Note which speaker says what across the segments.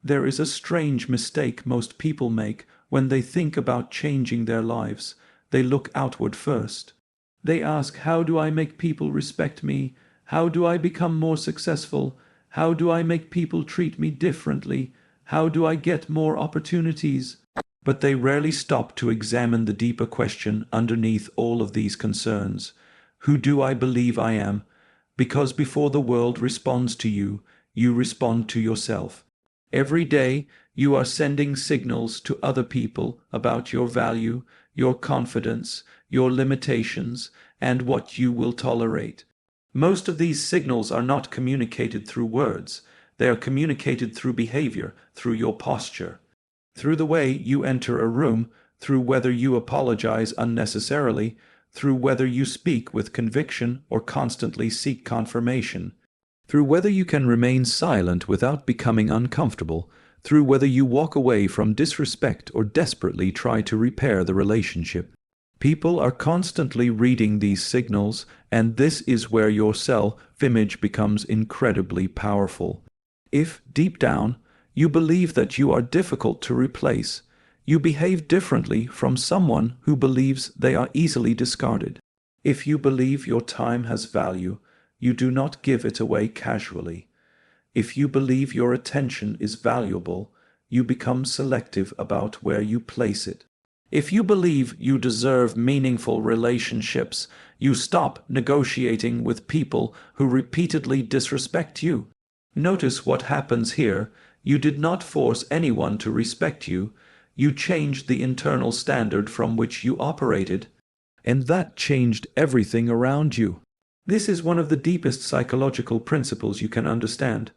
Speaker 1: There is a strange mistake most people make when they think about changing their lives. They look outward first. They ask, how do I make people respect me? How do I become more successful? How do I make people treat me differently? How do I get more opportunities? But they rarely stop to examine the deeper question underneath all of these concerns. Who do I believe I am? Because before the world responds to you, you respond to yourself. Every day, you are sending signals to other people about your value, your confidence, your limitations, and what you will tolerate. Most of these signals are not communicated through words. They are communicated through behavior, through your posture, through the way you enter a room, through whether you apologize unnecessarily, through whether you speak with conviction or constantly seek confirmation, through whether you can remain silent without becoming uncomfortable, through whether you walk away from disrespect or desperately try to repair the relationship. People are constantly reading these signals, and this is where your self-image becomes incredibly powerful. If, deep down, you believe that you are difficult to replace, you behave differently from someone who believes they are easily discarded. If you believe your time has value, you do not give it away casually. If you believe your attention is valuable, you become selective about where you place it. If you believe you deserve meaningful relationships, you stop negotiating with people who repeatedly disrespect you. Notice what happens here. You did not force anyone to respect you. You changed the internal standard from which you operated, and that changed everything around you. This is one of the deepest psychological principles you can understand.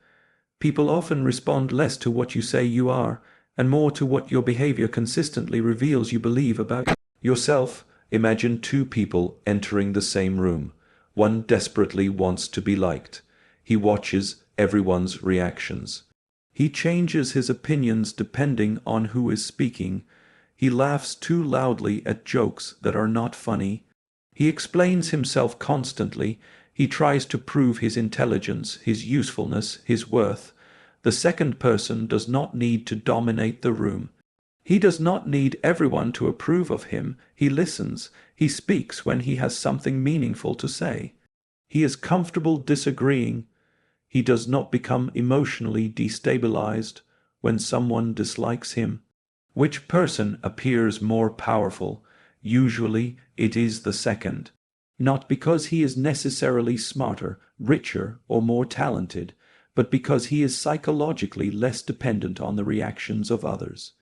Speaker 1: People often respond less to what you say you are, and more to what your behavior consistently reveals you believe about yourself. Imagine two people entering the same room. One desperately wants to be liked. He watches everyone's reactions. He changes his opinions depending on who is speaking. He laughs too loudly at jokes that are not funny. He explains himself constantly. He tries to prove his intelligence, his usefulness, his worth. The second person does not need to dominate the room. He does not need everyone to approve of him. He listens. He speaks when he has something meaningful to say. He is comfortable disagreeing. He does not become emotionally destabilized when someone dislikes him. Which person appears more powerful? Usually it is the second. Not because he is necessarily smarter, richer, or more talented, but because he is psychologically less dependent on the reactions of others.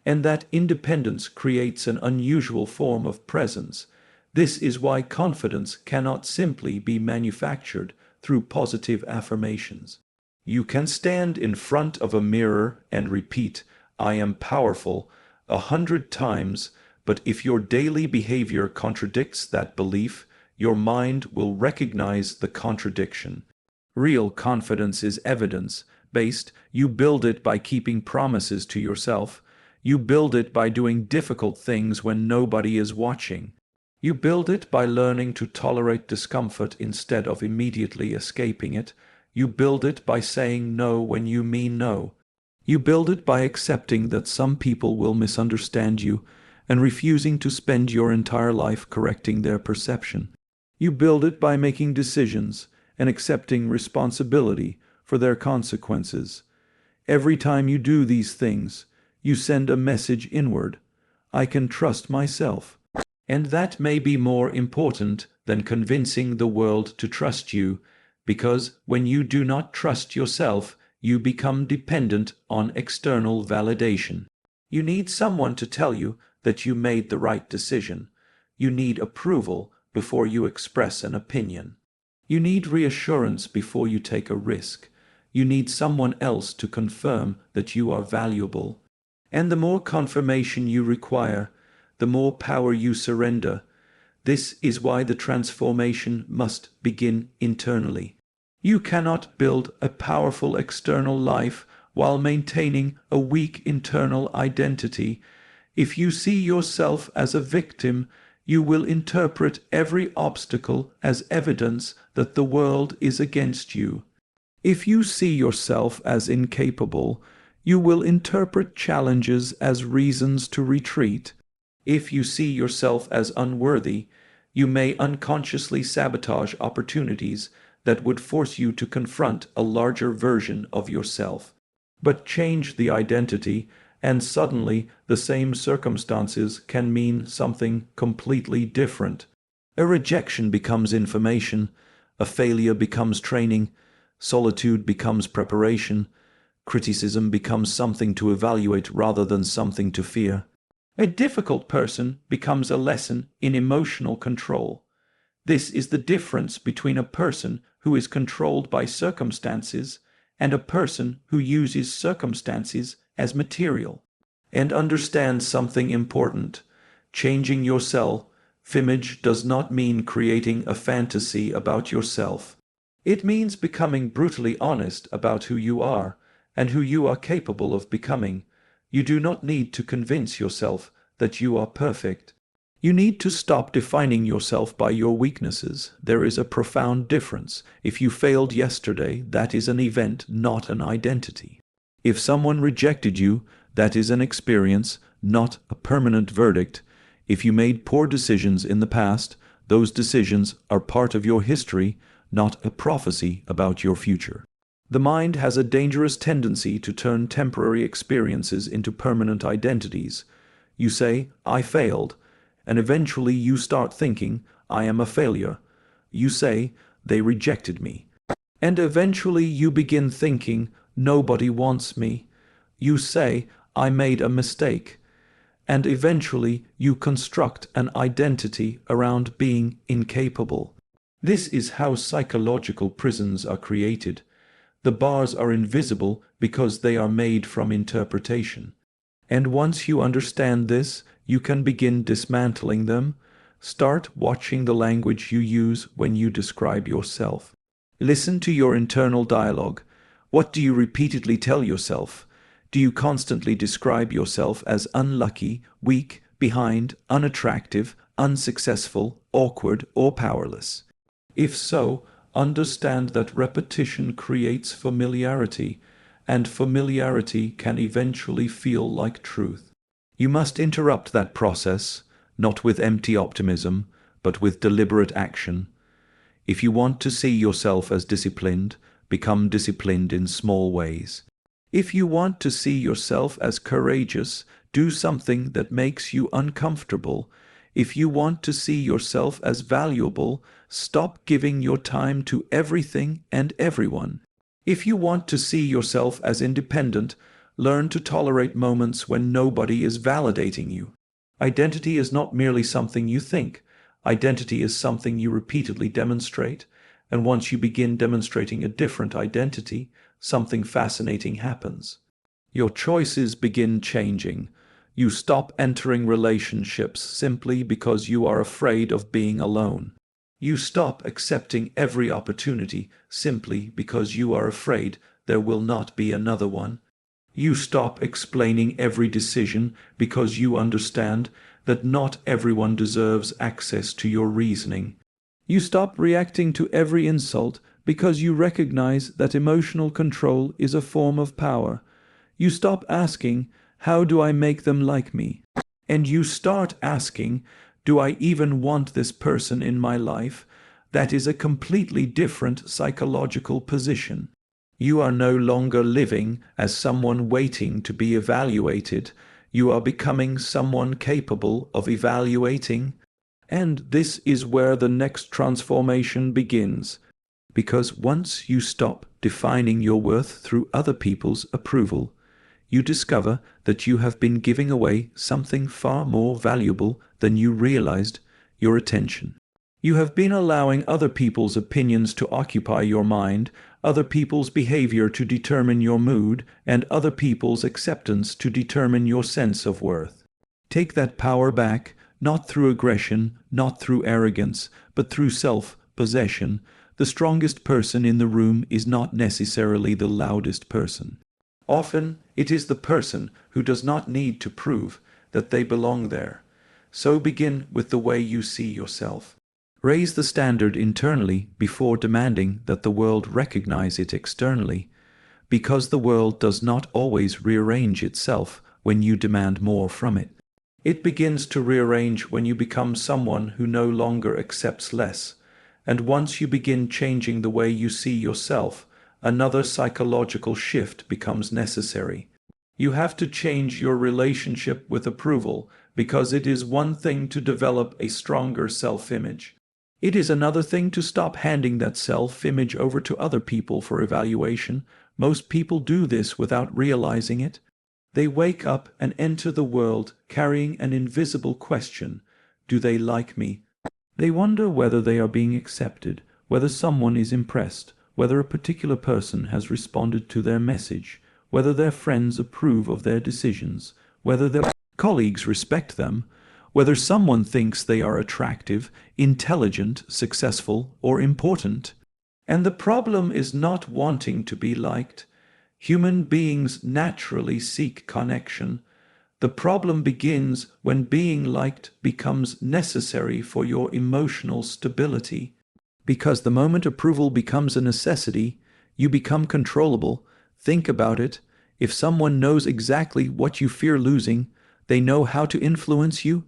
Speaker 1: And that independence creates an unusual form of presence. This is why confidence cannot simply be manufactured through positive affirmations. You can stand in front of a mirror and repeat, "I am powerful," 100 times, but if your daily behavior contradicts that belief, your mind will recognize the contradiction. Real confidence is evidence-based. You build it by keeping promises to yourself. You build it by doing difficult things when nobody is watching. You build it by learning to tolerate discomfort instead of immediately escaping it. You build it by saying no when you mean no. You build it by accepting that some people will misunderstand you and refusing to spend your entire life correcting their perception. You build it by making decisions and accepting responsibility for their consequences. Every time you do these things, you send a message inward. I can trust myself. And that may be more important than convincing the world to trust you, because when you do not trust yourself, you become dependent on external validation. You need someone to tell you that you made the right decision. You need approval before you express an opinion. You need reassurance before you take a risk. You need someone else to confirm that you are valuable. And the more confirmation you require, the more power you surrender. This is why the transformation must begin internally. You cannot build a powerful external life while maintaining a weak internal identity. If you see yourself as a victim, you will interpret every obstacle as evidence that the world is against you. If you see yourself as incapable, You will interpret challenges as reasons to retreat. If you see yourself as unworthy, you may unconsciously sabotage opportunities that would force you to confront a larger version of yourself. But change the identity, and suddenly the same circumstances can mean something completely different. A rejection becomes information, a failure becomes training, solitude becomes preparation, criticism becomes something to evaluate rather than something to fear. A difficult person becomes a lesson in emotional control. This is the difference between a person who is controlled by circumstances and a person who uses circumstances as material. And understand something important. Changing your self-image does not mean creating a fantasy about yourself. It means becoming brutally honest about who you are and who you are capable of becoming. You do not need to convince yourself that you are perfect. You need to stop defining yourself by your weaknesses. There is a profound difference. If you failed yesterday, that is an event, not an identity. If someone rejected you, that is an experience, not a permanent verdict. If you made poor decisions in the past, those decisions are part of your history, not a prophecy about your future. The mind has a dangerous tendency to turn temporary experiences into permanent identities. You say, "I failed," and eventually you start thinking, "I am a failure." You say, "They rejected me." And eventually you begin thinking, "Nobody wants me." You say, "I made a mistake." And eventually you construct an identity around being incapable. This is how psychological prisons are created. The bars are invisible because they are made from interpretation. And once you understand this, you can begin dismantling them. Start watching the language you use when you describe yourself. Listen to your internal dialogue. What do you repeatedly tell yourself? Do you constantly describe yourself as unlucky, weak, behind, unattractive, unsuccessful, awkward, or powerless? If so, understand that repetition creates familiarity, and familiarity can eventually feel like truth. You must interrupt that process, not with empty optimism, but with deliberate action. If you want to see yourself as disciplined, become disciplined in small ways. If you want to see yourself as courageous, do something that makes you uncomfortable. If you want to see yourself as valuable, stop giving your time to everything and everyone. If you want to see yourself as independent, learn to tolerate moments when nobody is validating you. Identity is not merely something you think. Identity is something you repeatedly demonstrate, and once you begin demonstrating a different identity, something fascinating happens. Your choices begin changing. You stop entering relationships simply because you are afraid of being alone. You stop accepting every opportunity simply because you are afraid there will not be another one. You stop explaining every decision because you understand that not everyone deserves access to your reasoning. You stop reacting to every insult because you recognize that emotional control is a form of power. You stop asking, "How do I make them like me?" And you start asking, "Do I even want this person in my life?" That is a completely different psychological position. You are no longer living as someone waiting to be evaluated. You are becoming someone capable of evaluating. And this is where the next transformation begins. Because once you stop defining your worth through other people's approval, you discover that you have been giving away something far more valuable than you realized: your attention. You have been allowing other people's opinions to occupy your mind, other people's behavior to determine your mood, and other people's acceptance to determine your sense of worth. Take that power back, not through aggression, not through arrogance, but through self-possession. The strongest person in the room is not necessarily the loudest person. Often, it is the person who does not need to prove that they belong there. So begin with the way you see yourself. Raise the standard internally before demanding that the world recognize it externally. because the world does not always rearrange itself when you demand more from it. It begins to rearrange when you become someone who no longer accepts less. And once you begin changing the way you see yourself, another psychological shift becomes necessary. You have to change your relationship with approval, because it is one thing to develop a stronger self-image. It is another thing to stop handing that self-image over to other people for evaluation. Most people do this without realizing it. They wake up and enter the world carrying an invisible question: do they like me? They wonder whether they are being accepted, whether someone is impressed, whether a particular person has responded to their message, whether their friends approve of their decisions, whether their colleagues respect them, whether someone thinks they are attractive, intelligent, successful, or important. And the problem is not wanting to be liked. Human beings naturally seek connection. The problem begins when being liked becomes necessary for your emotional stability. Because the moment approval becomes a necessity, you become controllable. Think about it. If someone knows exactly what you fear losing, they know how to influence you.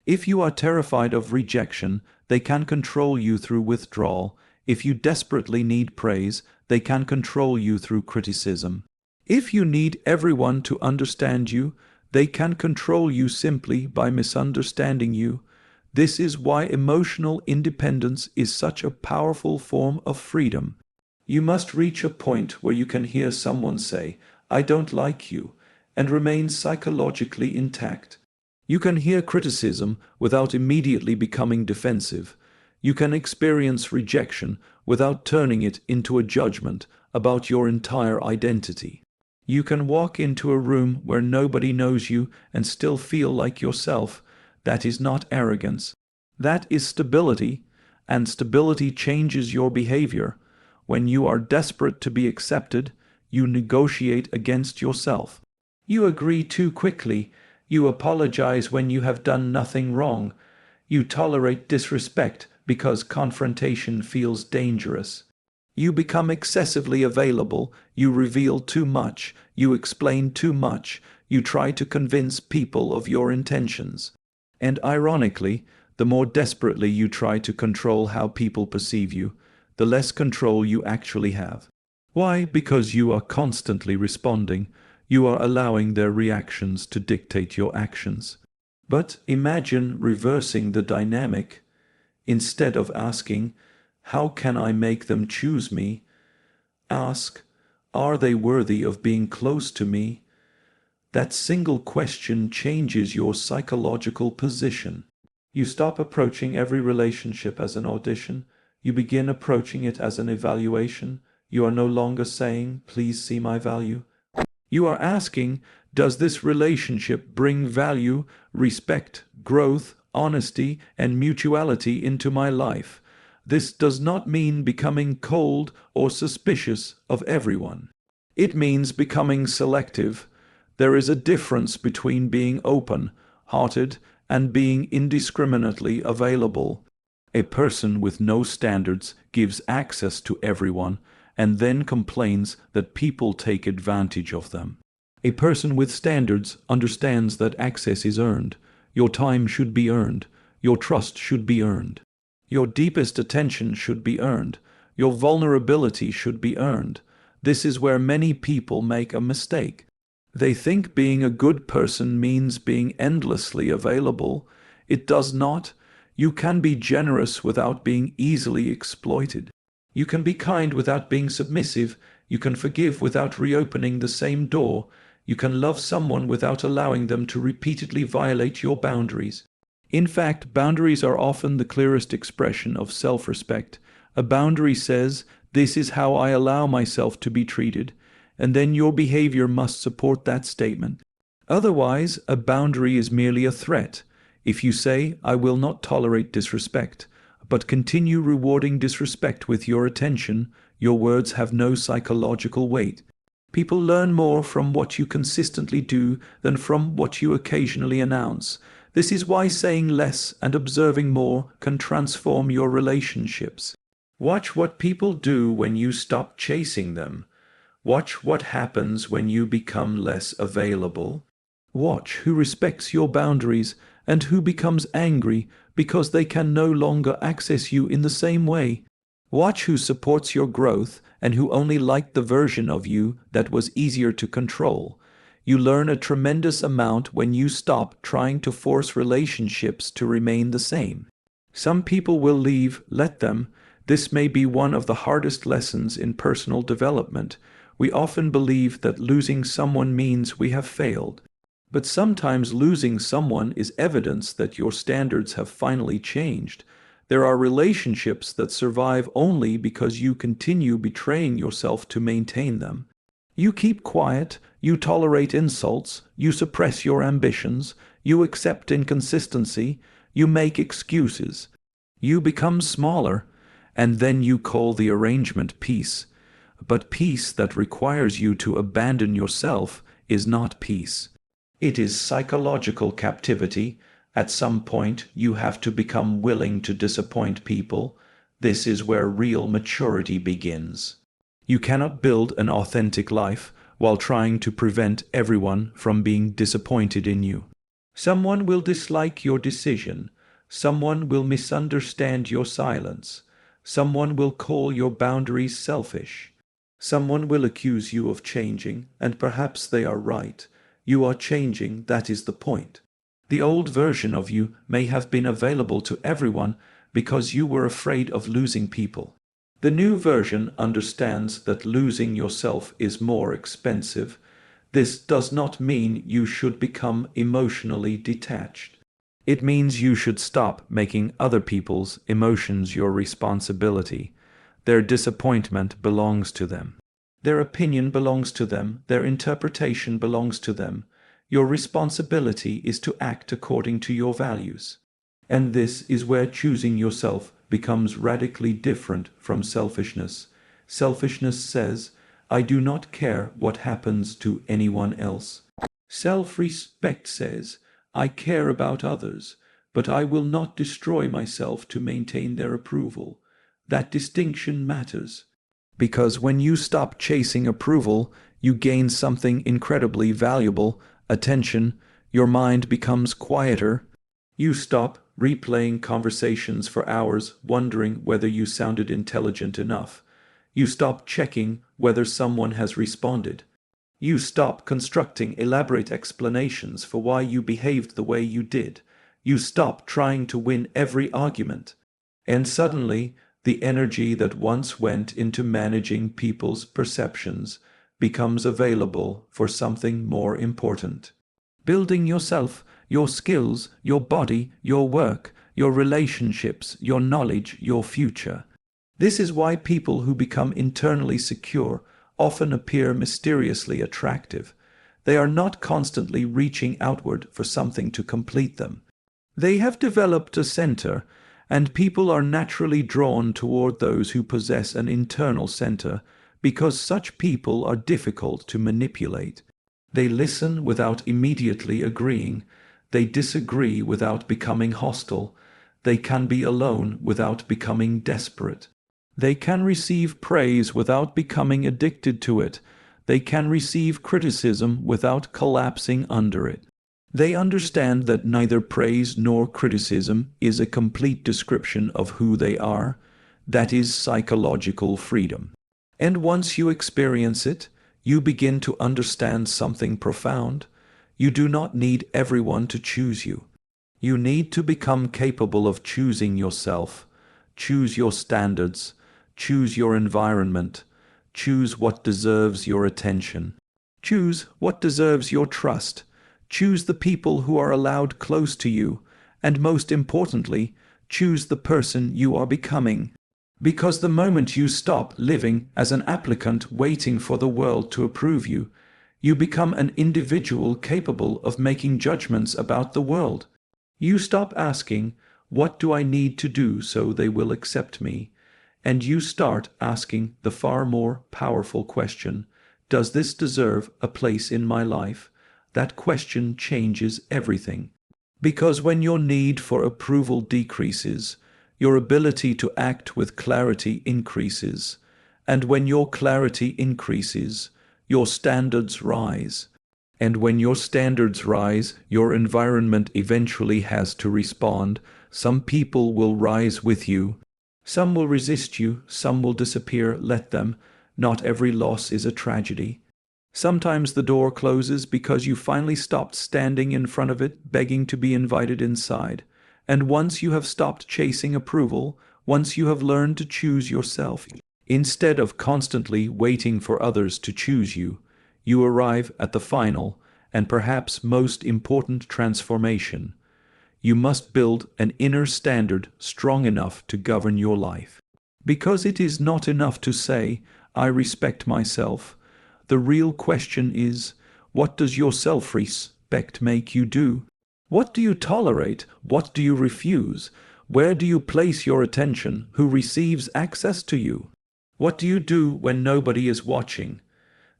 Speaker 1: If you are terrified of rejection, they can control you through withdrawal. If you desperately need praise, they can control you through criticism. If you need everyone to understand you, they can control you simply by misunderstanding you. This is why emotional independence is such a powerful form of freedom. You must reach a point where you can hear someone say, "I don't like you," and remain psychologically intact. You can hear criticism without immediately becoming defensive. You can experience rejection without turning it into a judgment about your entire identity. You can walk into a room where nobody knows you and still feel like yourself. That is not arrogance. That is stability, and stability changes your behavior. When you are desperate to be accepted, you negotiate against yourself. You agree too quickly. You apologize when you have done nothing wrong. You tolerate disrespect because confrontation feels dangerous. You become excessively available, you reveal too much, you explain too much, you try to convince people of your intentions. And ironically, the more desperately you try to control how people perceive you, the less control you actually have. Why? Because you are constantly responding. You are allowing their reactions to dictate your actions. But imagine reversing the dynamic. Instead of asking, "How can I make them choose me?" ask, "Are they worthy of being close to me?" That single question changes your psychological position. You stop approaching every relationship as an audition. You begin approaching it as an evaluation. You are no longer saying, "Please see my value." You are asking, "Does this relationship bring value, respect, growth, honesty, and mutuality into my life?" This does not mean becoming cold or suspicious of everyone. It means becoming selective. There is a difference between being open-hearted and being indiscriminately available. A person with no standards gives access to everyone and then complains that people take advantage of them. A person with standards understands that access is earned. Your time should be earned. Your trust should be earned. Your deepest attention should be earned. Your vulnerability should be earned. This is where many people make a mistake. They think being a good person means being endlessly available. It does not. You can be generous without being easily exploited. You can be kind without being submissive. You can forgive without reopening the same door. You can love someone without allowing them to repeatedly violate your boundaries. In fact, boundaries are often the clearest expression of self-respect. A boundary says, "This is how I allow myself to be treated," and then your behavior must support that statement. Otherwise, a boundary is merely a threat. If you say, "I will not tolerate disrespect," but continue rewarding disrespect with your attention, your words have no psychological weight. People learn more from what you consistently do than from what you occasionally announce. This is why saying less and observing more can transform your relationships. Watch what people do when you stop chasing them. Watch what happens when you become less available. Watch who respects your boundaries and who becomes angry because they can no longer access you in the same way. Watch who supports your growth and who only liked the version of you that was easier to control. You learn a tremendous amount when you stop trying to force relationships to remain the same. Some people will leave, let them. This may be one of the hardest lessons in personal development. We often believe that losing someone means we have failed. But sometimes losing someone is evidence that your standards have finally changed. There are relationships that survive only because you continue betraying yourself to maintain them. You keep quiet, you tolerate insults, you suppress your ambitions, you accept inconsistency, you make excuses. You become smaller, and then you call the arrangement peace. But peace that requires you to abandon yourself is not peace. It is psychological captivity. At some point, you have to become willing to disappoint people. This is where real maturity begins. You cannot build an authentic life while trying to prevent everyone from being disappointed in you. Someone will dislike your decision. Someone will misunderstand your silence. Someone will call your boundaries selfish. Someone will accuse you of changing, and perhaps they are right. You are changing, that is the point. The old version of you may have been available to everyone because you were afraid of losing people. The new version understands that losing yourself is more expensive. This does not mean you should become emotionally detached. It means you should stop making other people's emotions your responsibility. Their disappointment belongs to them. Their opinion belongs to them. Their interpretation belongs to them. Your responsibility is to act according to your values. And this is where choosing yourself becomes radically different from selfishness. Selfishness says, I do not care what happens to anyone else. Self-respect says, I care about others, but I will not destroy myself to maintain their approval. That distinction matters. Because when you stop chasing approval, you gain something incredibly valuable, attention. Your mind becomes quieter. You stop replaying conversations for hours, wondering whether you sounded intelligent enough. You stop checking whether someone has responded. You stop constructing elaborate explanations for why you behaved the way you did. You stop trying to win every argument. And suddenly, the energy that once went into managing people's perceptions becomes available for something more important. Building yourself, your skills, your body, your work, your relationships, your knowledge, your future. This is why people who become internally secure often appear mysteriously attractive. They are not constantly reaching outward for something to complete them. They have developed a center, and people are naturally drawn toward those who possess an internal center because such people are difficult to manipulate. They listen without immediately agreeing. They disagree without becoming hostile. They can be alone without becoming desperate. They can receive praise without becoming addicted to it. They can receive criticism without collapsing under it. They understand that neither praise nor criticism is a complete description of who they are. That is psychological freedom. And once you experience it, you begin to understand something profound. You do not need everyone to choose you. You need to become capable of choosing yourself. Choose your standards. Choose your environment. Choose what deserves your attention. Choose what deserves your trust. Choose the people who are allowed close to you, and most importantly, choose the person you are becoming. Because the moment you stop living as an applicant waiting for the world to approve you, you become an individual capable of making judgments about the world. You stop asking, what do I need to do so they will accept me? And you start asking the far more powerful question, does this deserve a place in my life? That question changes everything. Because when your need for approval decreases, your ability to act with clarity increases. And when your clarity increases, your standards rise. And when your standards rise, your environment eventually has to respond. Some people will rise with you. Some will resist you. Some will disappear. Let them. Not every loss is a tragedy. Sometimes the door closes because you finally stopped standing in front of it, begging to be invited inside. And once you have stopped chasing approval, once you have learned to choose yourself, instead of constantly waiting for others to choose you, you arrive at the final and perhaps most important transformation. You must build an inner standard strong enough to govern your life. Because it is not enough to say, "I respect myself." The real question is, what does your self-respect make you do? What do you tolerate? What do you refuse? Where do you place your attention? Who receives access to you? What do you do when nobody is watching?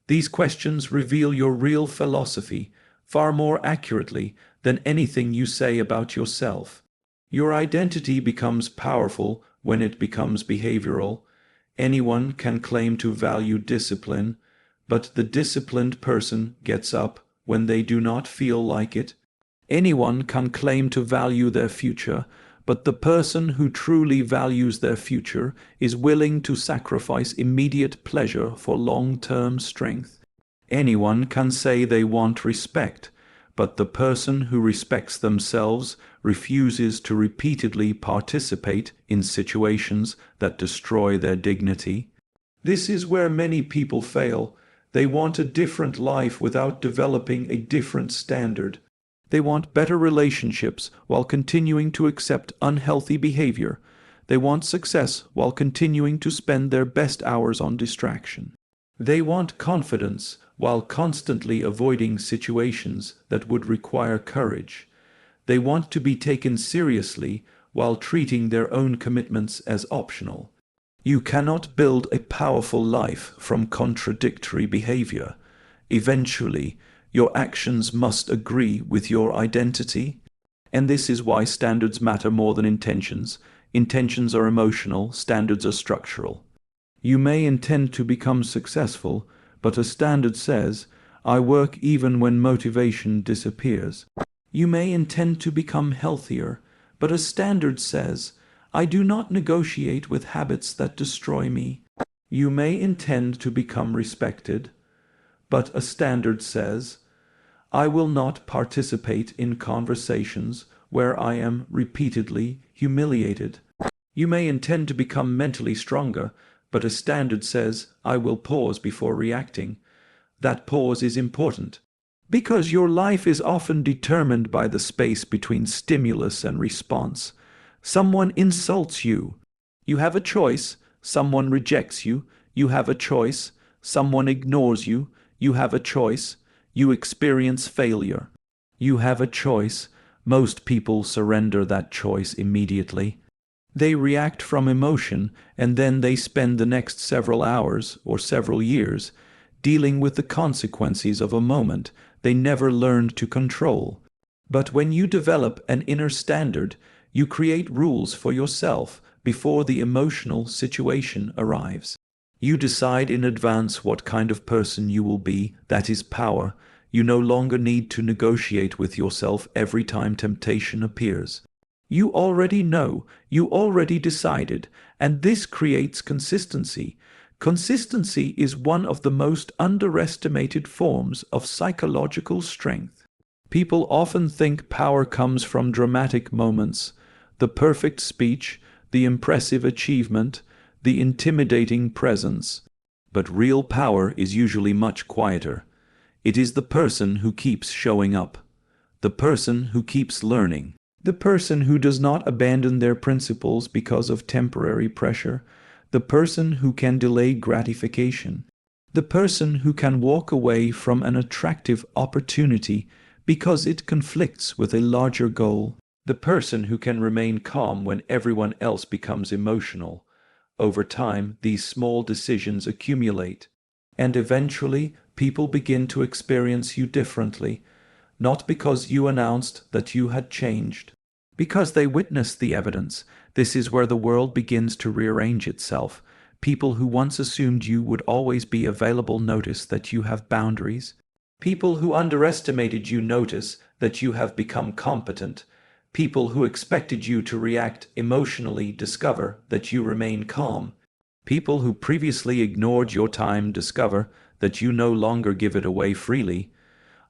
Speaker 1: These questions reveal your real philosophy far more accurately than anything you say about yourself. Your identity becomes powerful when it becomes behavioral. Anyone can claim to value discipline, but the disciplined person gets up when they do not feel like it. Anyone can claim to value their future, but the person who truly values their future is willing to sacrifice immediate pleasure for long-term strength. Anyone can say they want respect, but the person who respects themselves refuses to repeatedly participate in situations that destroy their dignity. This is where many people fail. They want a different life without developing a different standard. They want better relationships while continuing to accept unhealthy behavior. They want success while continuing to spend their best hours on distraction. They want confidence while constantly avoiding situations that would require courage. They want to be taken seriously while treating their own commitments as optional. You cannot build a powerful life from contradictory behavior. Eventually, your actions must agree with your identity. And this is why standards matter more than intentions. Intentions are emotional, standards are structural. You may intend to become successful, but a standard says, "I work even when motivation disappears." You may intend to become healthier, but a standard says, "I do not negotiate with habits that destroy me." You may intend to become respected, but a standard says, "I will not participate in conversations where I am repeatedly humiliated." You may intend to become mentally stronger, but a standard says, "I will pause before reacting." That pause is important, because your life is often determined by the space between stimulus and response. Someone insults you. You have a choice. Someone rejects you. You have a choice. Someone ignores you. You have a choice. You experience failure. You have a choice. Most people surrender that choice immediately. They react from emotion, and then they spend the next several hours or several years dealing with the consequences of a moment they never learned to control. But when you develop an inner standard, you create rules for yourself before the emotional situation arrives. You decide in advance what kind of person you will be. That is power. You no longer need to negotiate with yourself every time temptation appears. You already know, you already decided, and this creates consistency. Consistency is one of the most underestimated forms of psychological strength. People often think power comes from dramatic moments, the perfect speech, the impressive achievement, the intimidating presence. But real power is usually much quieter. It is the person who keeps showing up, the person who keeps learning, the person who does not abandon their principles because of temporary pressure, the person who can delay gratification, the person who can walk away from an attractive opportunity because it conflicts with a larger goal, the person who can remain calm when everyone else becomes emotional. Over time, these small decisions accumulate, and eventually people begin to experience you differently, not because you announced that you had changed, because they witnessed the evidence. This is where the world begins to rearrange itself. People who once assumed you would always be available notice that you have boundaries. People who underestimated you notice that you have become competent. People who expected you to react emotionally discover that you remain calm. People who previously ignored your time discover that you no longer give it away freely.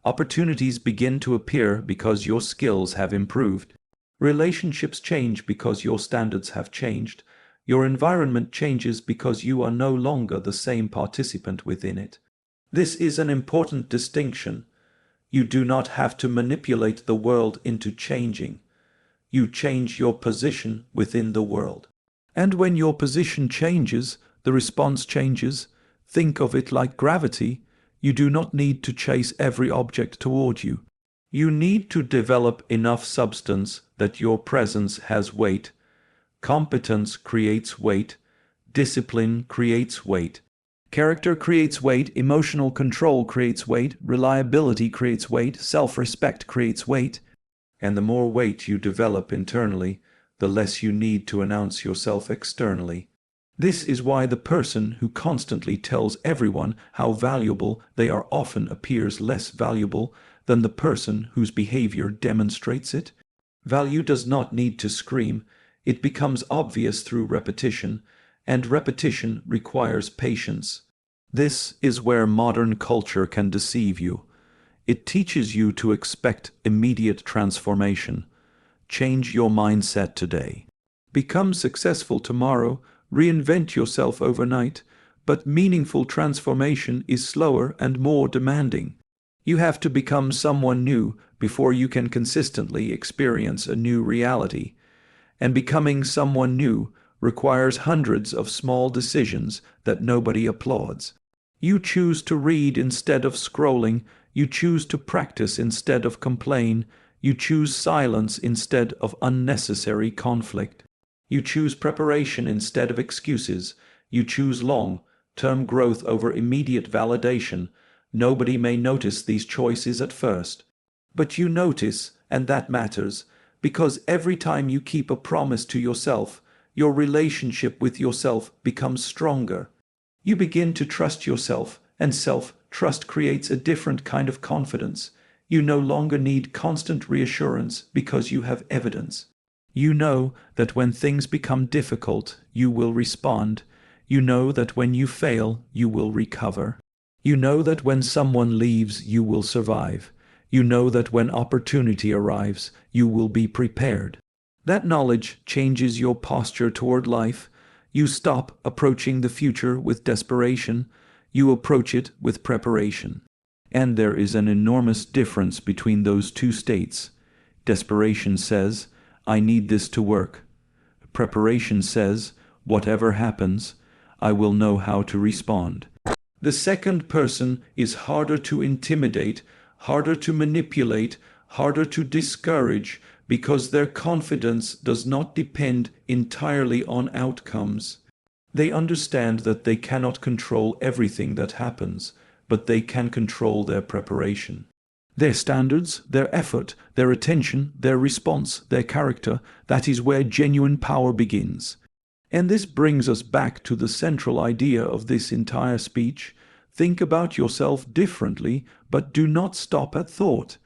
Speaker 1: Opportunities begin to appear because your skills have improved. Relationships change because your standards have changed. Your environment changes because you are no longer the same participant within it. This is an important distinction. You do not have to manipulate the world into changing. You change your position within the world. And when your position changes, the response changes. Think of it like gravity. You do not need to chase every object toward you. You need to develop enough substance that your presence has weight. Competence creates weight. Discipline creates weight. Character creates weight. Emotional control creates weight. Reliability creates weight. Self-respect creates weight. And the more weight you develop internally, the less you need to announce yourself externally. This is why the person who constantly tells everyone how valuable they are often appears less valuable than the person whose behavior demonstrates it. Value does not need to scream. It becomes obvious through repetition, and repetition requires patience. This is where modern culture can deceive you. It teaches you to expect immediate transformation. Change your mindset today. Become successful tomorrow. Reinvent yourself overnight. But meaningful transformation is slower and more demanding. You have to become someone new before you can consistently experience a new reality. And becoming someone new requires hundreds of small decisions that nobody applauds. You choose to read instead of scrolling. You choose to practice instead of complain. You choose silence instead of unnecessary conflict. You choose preparation instead of excuses. You choose long-term growth over immediate validation. Nobody may notice these choices at first. But you notice, and that matters, because every time you keep a promise to yourself, your relationship with yourself becomes stronger. You begin to trust yourself, and self-trust creates a different kind of confidence. You no longer need constant reassurance because you have evidence. You know that when things become difficult, you will respond. You know that when you fail, you will recover. You know that when someone leaves, you will survive. You know that when opportunity arrives, you will be prepared. That knowledge changes your posture toward life. You stop approaching the future with desperation. You approach it with preparation. And there is an enormous difference between those two states. Desperation says, I need this to work. Preparation says, whatever happens, I will know how to respond. The second person is harder to intimidate, harder to manipulate, harder to discourage, because their confidence does not depend entirely on outcomes. They understand that they cannot control everything that happens, but they can control their preparation. Their standards, their effort, their attention, their response, their character, that is where genuine power begins. And this brings us back to the central idea of this entire speech. Think about yourself differently, but do not stop at thought.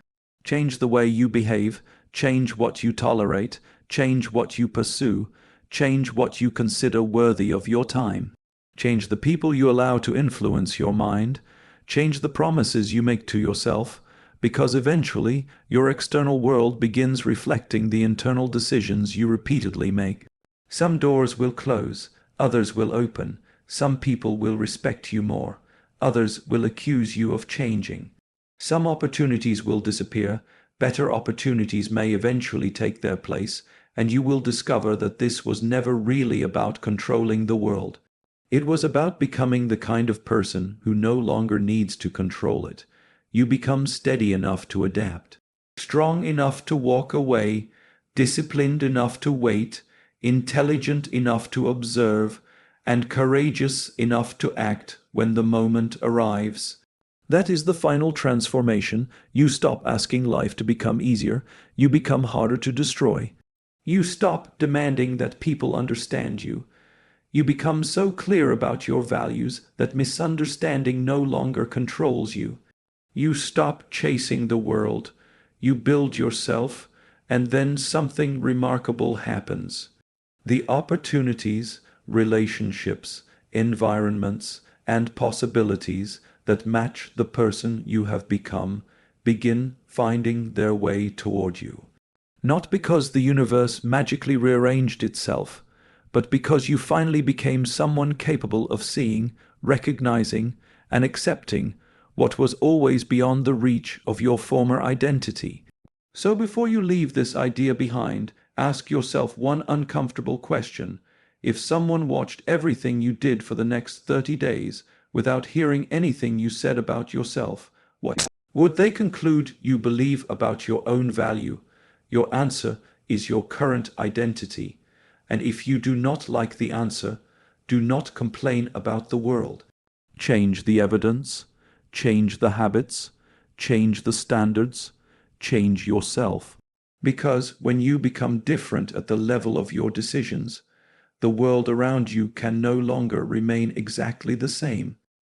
Speaker 1: Change the way you behave, change what you tolerate, change what you pursue, change what you consider worthy of your time. Change the people you allow to influence your mind, change the promises you make to yourself, because eventually your external world begins reflecting the internal decisions you repeatedly make. Some doors will close, others will open. Some people will respect you more, others will accuse you of changing. Some opportunities will disappear, better opportunities may eventually take their place, and you will discover that this was never really about controlling the world. It was about becoming the kind of person who no longer needs to control it. You become steady enough to adapt, strong enough to walk away, disciplined enough to wait, intelligent enough to observe, and courageous enough to act when the moment arrives. That is the final transformation. You stop asking life to become easier. You become harder to destroy. You stop demanding that people understand you. You become so clear about your values that misunderstanding no longer controls you. You stop chasing the world, you build yourself, and then something remarkable happens. The opportunities, relationships, environments, and possibilities that match the person you have become begin finding their way toward you. Not because the universe magically rearranged itself, but because you finally became someone capable of seeing, recognizing, and accepting what was always beyond the reach of your former identity. So before you leave this idea behind, ask yourself one uncomfortable question. If someone watched everything you did for the next 30 days without hearing anything you said about yourself, what would they conclude you believe about your own value? Your answer is your current identity. And if you do not like the answer, do not complain about the world. Change the evidence, change the habits, change the standards, change yourself. Because when you become different at the level of your decisions, the world around you can no longer remain exactly the same.